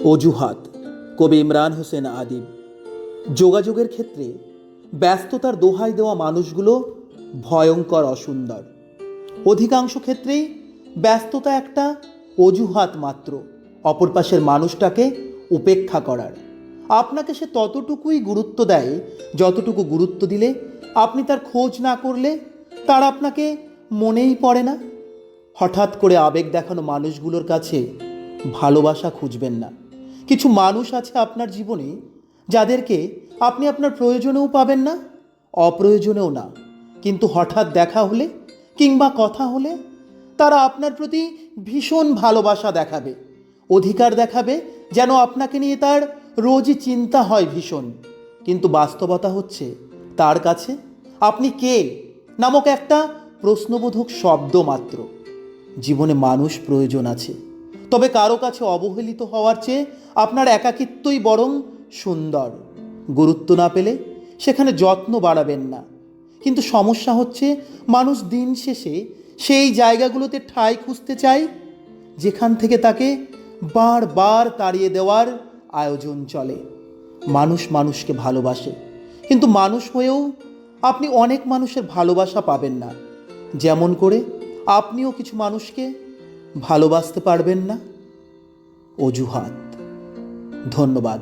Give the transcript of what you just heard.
অজুহাত, কবি ইমরান হোসেন আদিব। যোগাযোগের ক্ষেত্রে ব্যস্ততার দোহাই দেওয়া মানুষগুলো ভয়ঙ্কর অসুন্দর। অধিকাংশ ক্ষেত্রেই ব্যস্ততা একটা অজুহাত মাত্র, অপর পাশের মানুষটাকে উপেক্ষা করার। আপনাকে সে ততটুকুই গুরুত্ব দেয় যতটুকু গুরুত্ব দিলে আপনি তার খোঁজ না করলে তার আপনাকে মনেই পড়ে না। হঠাৎ করে আবেগ দেখানো মানুষগুলোর কাছে ভালোবাসা খুঁজবেন না। কিছু মানুষ আছে আপনার জীবনে যাদেরকে আপনি আপনার প্রয়োজনেও পাবেন না, অপ্রয়োজনেও না, কিন্তু হঠাৎ দেখা হলে কিংবা কথা হলে তারা আপনার প্রতি ভীষণ ভালোবাসা দেখাবে, অধিকার দেখাবে, যেন আপনাকে নিয়ে তার রোজই চিন্তা হয় ভীষণ। কিন্তু বাস্তবতা হচ্ছে তার কাছে আপনি কে নামক একটা প্রশ্নবোধক শব্দ মাত্র। জীবনে মানুষ প্রয়োজন আছে, তবে কারো কাছে অবহেলিত হওয়ার চেয়ে আপনার একাকিত্বই বরং সুন্দর। গুরুত্ব না পেলে সেখানে যত্ন বাড়াবেন না, কিন্তু সমস্যা হচ্ছে মানুষ দিন শেষে সেই জায়গাগুলোতে ঠাঁই খুঁজতে চায় যেখান থেকে তাকে বারবার তাড়িয়ে দেওয়ার আয়োজন চলে। মানুষ মানুষকে ভালোবাসে, কিন্তু মানুষ হয়েও আপনি অনেক মানুষের ভালোবাসা পাবেন না, যেমন করে আপনিও কিছু মানুষকে ভালোবাসতে পারবেন না। অজুহাত। ধন্যবাদ।